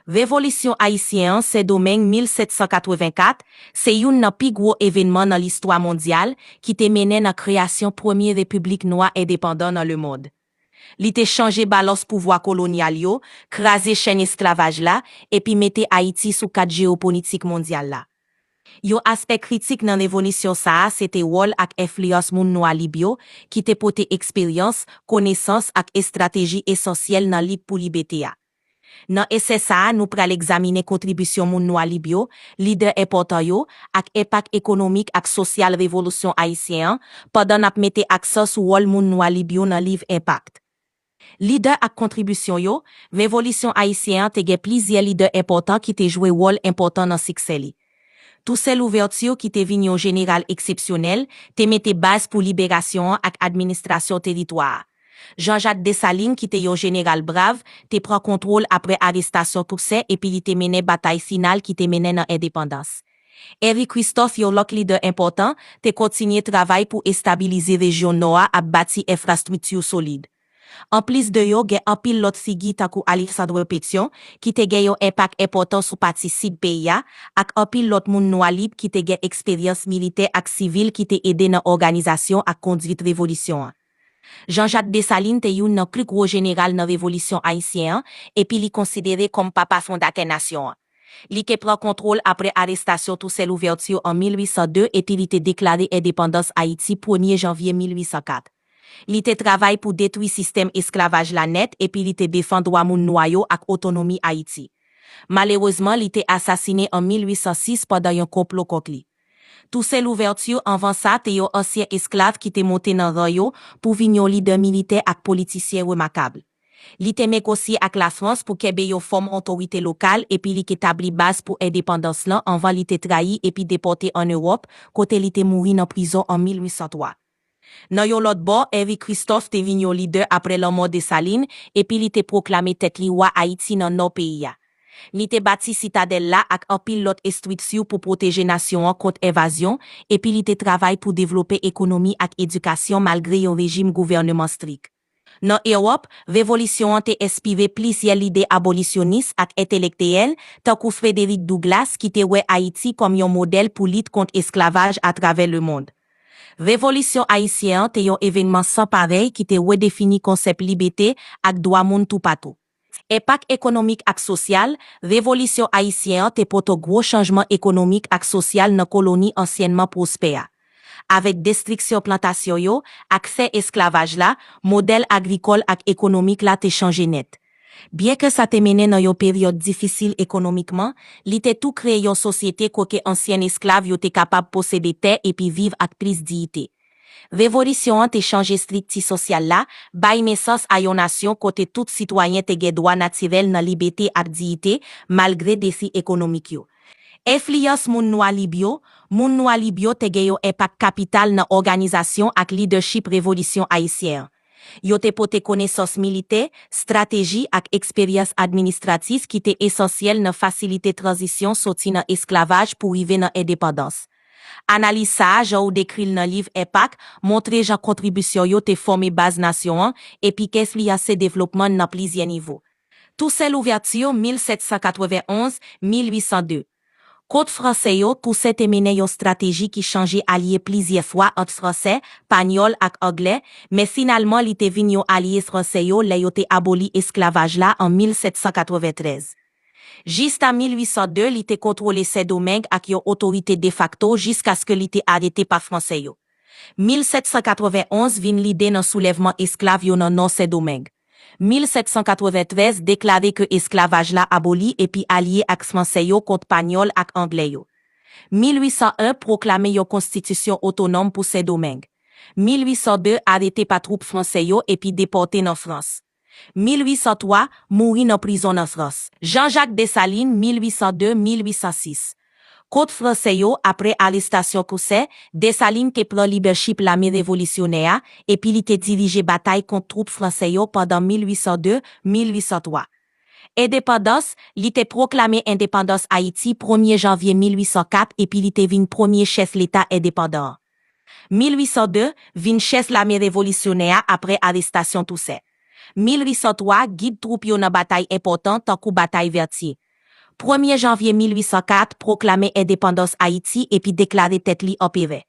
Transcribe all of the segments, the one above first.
Révolution haïtienne, c'est domaine 1784, c'est yon nan pi gros événement dans l'histoire mondiale qui te mené dans création première république noire indépendante dans le monde. Li te changé balance pouvoir colonial yo, krasé chaîne esclavage là, et puis mette Haïti sous cadre géopolitique mondial là. Yon aspect critique dans révolution ça, c'était rôle ak influence moun noir libyo, qui te pote expérience, connaissance ak stratégie essentielle dans lit pour liberté a. Dans SSA, nous pral examiner contribution moun noir libyo, leader important yo, ak impact économique ak social révolution haïtien, pendant nap mette accent sur rôle moun noir libyo dans livre impact. Leader ak contribution yo, révolution haïtien te gen plusieurs leaders importants qui te joué rôle important dans succès li. Tout celle ouverture qui te vin yon général exceptionnel, te mette base pour libération ak administration territoire. Jean-Jacques Dessalines qui te yon général brave, te prend contrôle après arrestation Toussaint et puis li te mene bataille finale qui te mene dans indépendance. Henri Christophe yon lok leader important, te continue travail pour stabiliser région nord ak bâti infrastructure solide. En plus de yo gen an pile lot figi takou Alexandre Pétion qui te gen yon impact important sou parti sud pays ak an pile lot moun noir libre qui te gen expérience militaire ak civil qui te aidé dans organisation ak conduite révolution. Jean-Jacques Dessalines te yon nan plus gros général dans révolution haïtien et puis li considéré comme papa fondateur nation. Li ke prend contrôle après arrestation Toussaint Louverture en 1802 et il te déclaré indépendance Haïti 1er janvier 1804. Li te travaille pour détruire système esclavage la net et puis li te défend droit moun noyo ak autonomie Haïti. Malheureusement, li te assassiné en 1806 pendant yon complot contre li. Toussaint Louverture avant ça te yon ancien esclave qui te monté dans royo pour venir leader militaire ak politicien remarquable. Li te négocié ak la France pour kebe yon forme autorité locale et puis li établi base pour indépendance là avant li te trahi et puis déporté en Europe côté li te mouri dans prison en 1803. Nan yon lot bo, Henri Christophe te vin yon leader après la mort de Dessalines et puis li te proclamé tête li roi Haïti dans nos pays ya. Li te bâti citadelle là ak an pile lot structure pour protéger nation contre évasion et puis li te travaille pour développer économie ak éducation malgré yon régime gouvernement strict. Dans Europe, révolution te inspiré plusieurs leaders abolitionnistes ak intellectuels tant que Frédéric Douglass qui te wè Haïti comme yon modèle pour lutte contre esclavage à travers le monde. Révolution haïtienne te yon événement sans pareil qui te redéfini concept liberté ak droit moun tout patou. Impact économique ak social, révolution haïtienne te poto gros changement économique ak social dans colonie anciennement prospère. Avec destruction plantation yo, ak fait esclavage là, modèle agricole ak économique là te changé net. Bien que ça te mené dans yon période difficile économiquement, li te tout créé yon société koke ancien esclave yo te capable posséder terre et puis vivre ak plus dignité. Révolution te changé stricti social là, bay naissance à yon nation kote tout citoyen te gen droit naturel nan liberté ak dignité malgré défi économique yo. Influence moun noir libyo te gen yon impact capital nan organisation ak leadership révolution haïtienne. Yo te pote connaissance militaire, stratégie ak expérience administrative qui te essentiel nan faciliter transition sorti nan esclavage pour rive nan indépendance. Analyse ça, jan ou décrit nan livre Impact, montre jan contribution yo te formé base nation et puis qu'influence développement nan plusieurs niveaux. Toussaint Louverture 1791-1802. Contre français yo, Toussaint te mené yon stratégie qui changeait allié plusieurs fois entre français, espagnol ak anglais, mais finalement li te vin yon allié français yo le yo te aboli esclavage là en 1793. Juste en 1802, li te contrôlé Saint-Domingue ak yon autorité de facto jusqu'à ce que li te arrêté par français yo. 1791 vin l'idée nan soulèvement esclave yo nan non Saint-Domingue. 1793 déclaré que esclavage la aboli et puis allié ak français yo contre espagnol ak anglais yo. 1801 proclamé yon constitution autonome pour Saint-Domingue. 1802 arrêté par troupe français yo et puis déporté en France. 1803 mouri en prison en France. Jean-Jacques Dessalines 1802-1806. Contre français yo après arrestation Toussaint, Dessalines te prend leadership l'armée révolutionnaire et puis il te dirigé bataille contre troupes français yo pendant 1802-1803. Indépendance, li te proclamé indépendance Haïti 1er janvier 1804 et puis il te vin premier chef l'État indépendant. 1802 vin chef l'armée révolutionnaire après arrestation Toussaint. 1803 guide troupe yo nan bataille importante tant kou bataille Vertier. 1er janvier 1804 proclamé indépendance Haïti et puis déclaré tête li empire.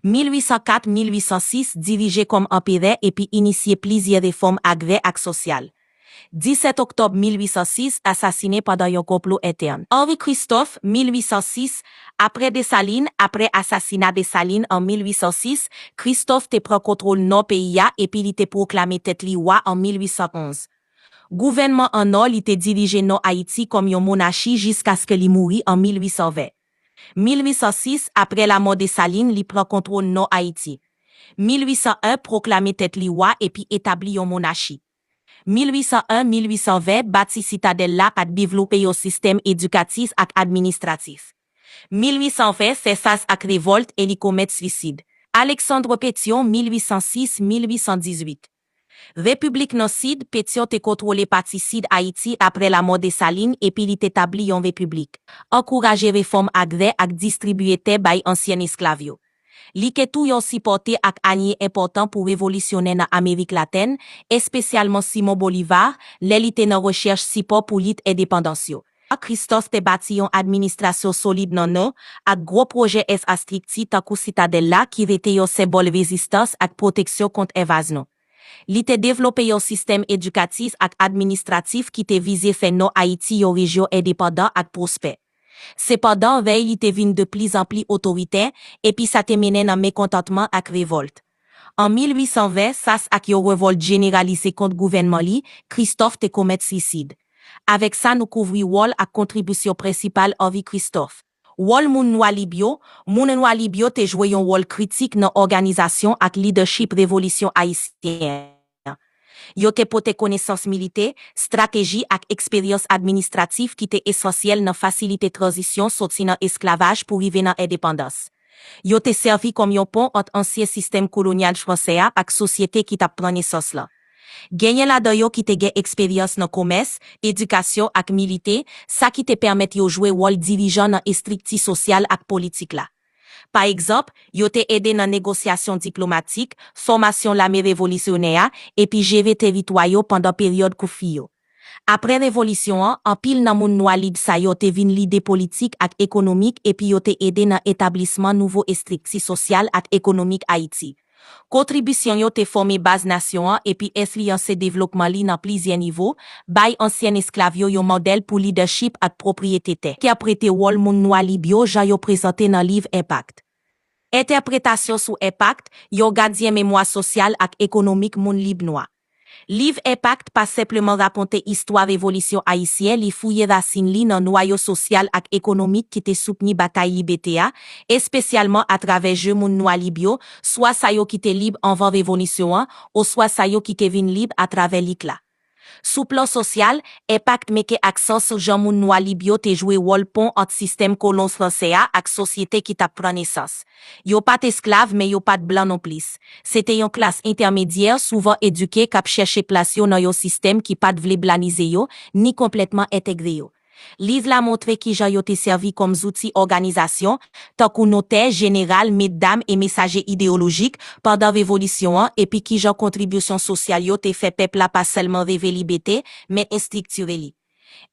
1804-1806 dirigé comme empire et puis initié plusieurs réformes agraires et sociales. 17 octobre 1806, assassiné pendant un complot interne. Henri Christophe, 1806, après Dessalines, après assassinat Dessalines en 1806, Christophe te prend contrôle non pays et puis il te proclamé tête li roi en 1811. Gouvernement en or, il te dirigé non Haïti comme une monarchie jusqu'à ce que li mourit en 1820. 1806, après la mort de Dessalines, il prend contrôle non Haïti. 1801, proclamé tête li roi et puis établi une monarchie. 1801-1820, bâti citadelle là pour développer un système éducatif et administratif. 1820, c'est ça ak révolte et li commet suicide. Alexandre Pétion, 1806-1818. République non Cid, Pétion te contrôlé parti Cid Haïti après la mort de Salines et puis il établi une république. Encourager réforme agraire ak distribuer terre bay ancien esclavio. Li ke tou yon supporté ak anye important pour révolutionner dans Amérique latine, spécialement Simon Bolivar, li te nan recherche support pour lit indépendance yo. Christophe te bâti yon administration solide nan non, ak gros projet SA stricti takou citadelle la qui rete yon symbole résistance ak protection contre évasion. Li te développé yon système éducatif ak administratif qui te visé fait non Haïti yon région indépendant ak prospère. Cependant, veille il te vin de plus en plus autoritaire et puis ça te mené dans mécontentement ak révolte. En 1820, sas ak yon révolte généralisée contre gouvernement li, Christophe te commet suicide. Avec ça nous couvri wol ak contribution principale Henri Christophe. Wol moun noa Libyo te joué yon rôle critique dans organisation ak leadership révolution haïtienne. Yo te pote connaissance militaire, stratégie ak expérience administrative qui te essentiel dans faciliter transition sorti dans esclavage pour rive dans indépendance. Yo te servi comme yon pont entre ancien système colonial français ak société qui t'a pran naissance là. Genyen la yo qui te gen expérience dans commerce, éducation ak militaire, ça qui te permet yo jouer rôle dirigeant dans stricti social ak politique là. Par exemple, yo te aidé dans négociation diplomatique, formation l'armée révolutionnaire et puis gérer territoire pendant période koufi yo. Après révolution en pile nan moun noa lid sa yo te vin l'idée politique ak économique et puis yo te aidé dans établissement nouveau stricti social ak économique Haïti. Contribution yo te formé base nation et puis influence développement li nan plusieurs niveaux, bay ancien esclave yo yon modèle pour leadership ak propriété te. Qui a prêté rôle moun noa libyo ja yo présenté dans livre Impact. Interprétation sous impact, yon gardien mémoire sociale ak économique moun libnois. Livre Impact pas simplement raconter histoire révolution haïtienne, li fouye racine li nan noyau social ak économique qui te soutenu bataille liberté, et spécialement à travers jeu moun noa libyo, soit sa yo qui te libre avant révolution, ou soit sa yo qui te vin libre à travers l'ICLA. Sous plan social, Impact meke accent sur Jean moun noa libyo te joué rôle pont entre système colon français ak société qui t'a pran naissance. Yo pas esclave mais yo pas blanc non plus. C'était une classe intermédiaire souvent éduquée k'ap chercher place yo dans yo système qui pas vle blaniser yo ni complètement intégré yo. Livre la montre qui jan yo te servi comme outil organisation, tant qu'on notaire général, mesdames et messager idéologique pendant révolution et puis qui jan contribution sociale yo te fait peuple la pas seulement rêver liberté, mais structurer li.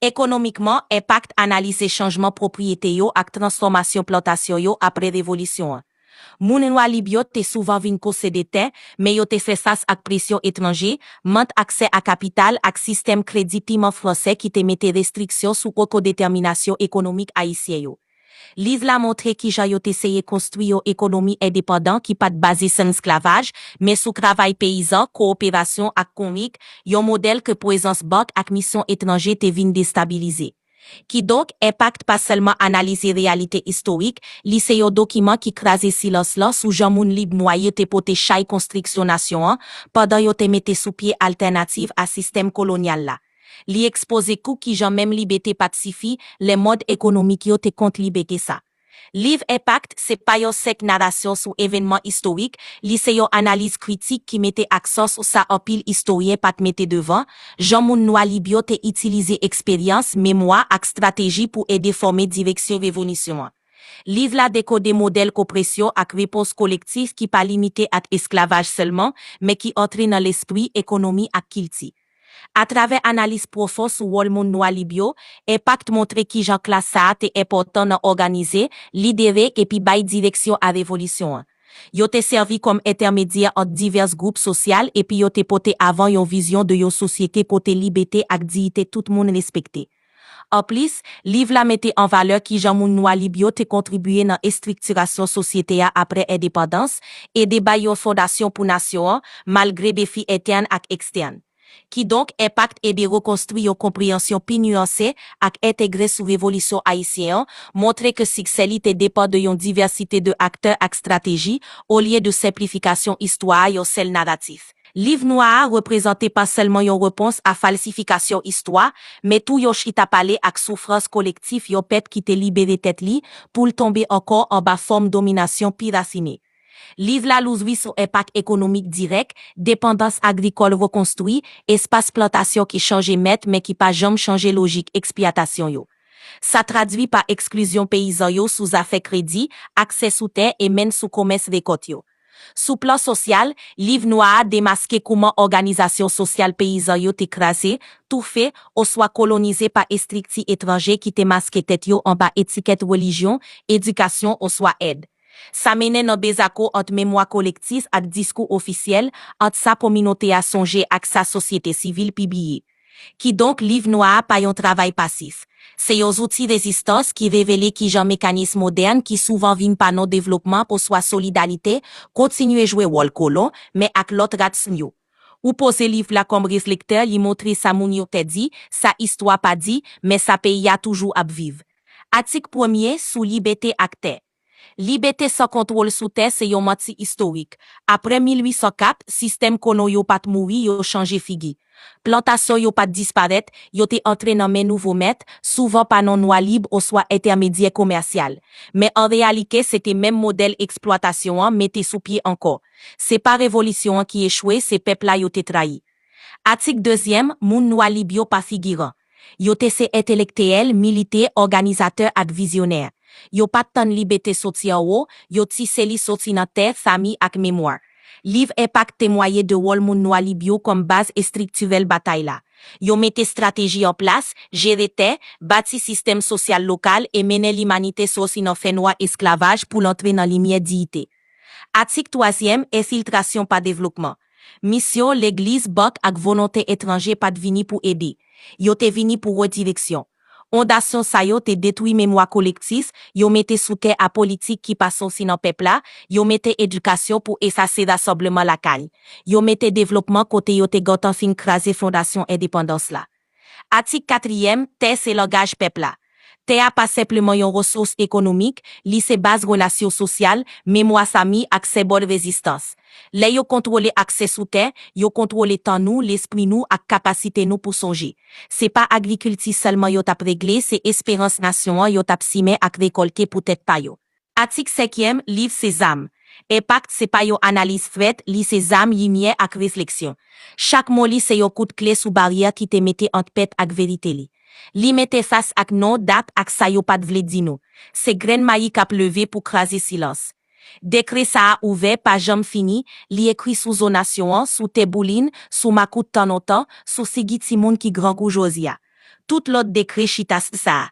Économiquement, impact analyse changement propriété yo ak transformation plantation yo après révolution. Moun noa libyo te souvent vin posséder terre, mais yo te fait sas ak pression étranger, manque accès à capital ak système crédit paiement français qui te mette restriction sous autodétermination économique haïtien yo. Livre la montre qui jan yo te essayé construire une économie indépendante qui pas basée sur l'esclavage, mais sous travail paysan, coopération ak konrik, yon modèle que présence banque ak mission étranger te vin déstabiliser. Qui donc impact pas seulement analyser réalité historique, li se yo document qui crase silence là sous Jean moun libre noyé te pote chay construction nation pendant yo te mette sous pied alternative à système colonial là. Li expose kou qui Jean même liberté pacifique, les modes économiques yo te contre liberté ça. Livre Impact, c'est pas yon sec narration sur événement historique, li se yon analyse critique qui mette accent sur sa en pile historien pat mette devant, Jean moun noa libyo te utiliser expérience, mémoire ak stratégie pour aider former direction révolution. Livre la décode modèle compression ak réponse collective qui pas limité à esclavage seulement, mais qui entre dans l'esprit économie ak kilti. À travers analyse profonde sur wol moun noir libyo, impact montre ki jan classe sa te important nan organiser, lidere et puis bay direction à révolution. Yo te servi comme intermédiaire entre divers groupes sociaux et puis yo te pote avant yon vision de yon société côté liberté ak dignité tout moun respecté. En plus, livre la mette en valeur ki jan moun noir libyo te contribué dans structuration société après indépendance et débat yon fondation pour nation malgré défis internes ak externes. Qui donc impact et de reconstruire une compréhension plus nuancée et intégrée sous révolution haïtienne, montrer que succès li dépend de une diversité de acteurs et stratégies au lieu de simplification histoire et seul narratif. Livre noir représenté pas seulement une réponse à falsification histoire, mais tout yon chita parler ak souffrance collective yon peuple qui te libéré tête li pour tomber encore en bas forme domination piracinée. Livre la louzwi sur impact économique direct, dépendance agricole reconstruit, espace plantation qui change maître mais qui pas jamais changer logique exploitation yo. Ça traduit par exclusion paysan yo sous affaire crédit, accès sous terre et même sous commerce récolte yo. Sous plan social, livre noir a démasqué comment organisation sociale paysan yo t'écrasé, tout fait, ou soit colonisé par estricti étranger qui te masqué tête yo en bas étiquette religion, éducation ou soit aide. Ça mène nan bezako entre mémoire collective et discours officiel entre sa communauté à songer ak sa société civile publiée. Qui donc livre noir pa yon travail passif. C'est yon outil résistance qui révèle qui jan mécanisme moderne qui souvent vin pa non développement pour soit solidarité, continuer jouer rôle colon, mais ak l'autre ratsin yo. Ou pose livre la comme réflecteur li montre sa moun yo te dit, sa histoire pas dit, mais sa pays a toujours ap vive. Article 1er sous liberté ak terre. Liberté sans contrôle sous terre c'est yon menti historique. Après 1804, système kono yo pat mouri yo changé figi. Plantation yo pat disparaître, yo te entré dans men nouveau maître, souvent pas non noir libre ou soit intermédiaire commercial. Mais en réalité, c'était même modèle exploitation mette sous pied encore. C'est pas révolution qui échoué, c'est peuple là yo te trahi. Article 2e, moun noir libre yo pas figurant. Yo te se intellectuel, militaire, organisateur ak visionnaire. Yo pat tan liberté sorti en haut, yo ti seli sorti nan terre, famille ak mémoire. Livre impact témoigné de wol moun noir libyo comme base structurelle bataille là. Yo mette stratégie en place, gérer terre, bâti système social local et mener l'humanité sorti nan fait noir esclavage pour l'entrer dans lumière dignité. Article 3e, infiltration par développement. Mission l'église banque ak volonté étranger pas vini pour aider. Yo te vini pour redirection. Fondation sa yo te détruit mémoire collective, yo mette sous terre à politique qui passe aussi dans peuple là, yo mette éducation pour effacer rassemblement la caille. Yo mette développement côté yo te gantan fin craser fondation indépendance là. Article 4e, terre c'est langage peuple là. Terre pas simplement yon ressource économique, li se base relation sociale, mémoire sami ak se bonne résistance. Le yo contrôler accès sous terre, yo contrôler temps nous, l'esprit nous ak capacité nous pour songer. C'est pas agriculture seulement yo tap réglé, c'est espérance nation yo tap simen ak récolter pour tête pa yo. Article 5e, livre Sésame. Impact c'est pas yo analyse faite, li Sésame lumière ak réflexion. Chaque mot li c'est yo coup de clé sous barrière qui te mette entre pète ak vérité li. Li mette face ak non date ak sa yo pat vle di nou. Se graine maï kap levé pour craser silence. Décret ça a ouvert pas jam fini, li écrit sous zonation, sous Tebouline, sous Makout Tanotan, sous Sigit Simon qui grand kou Josia. Tout l'autre décret chitas ça.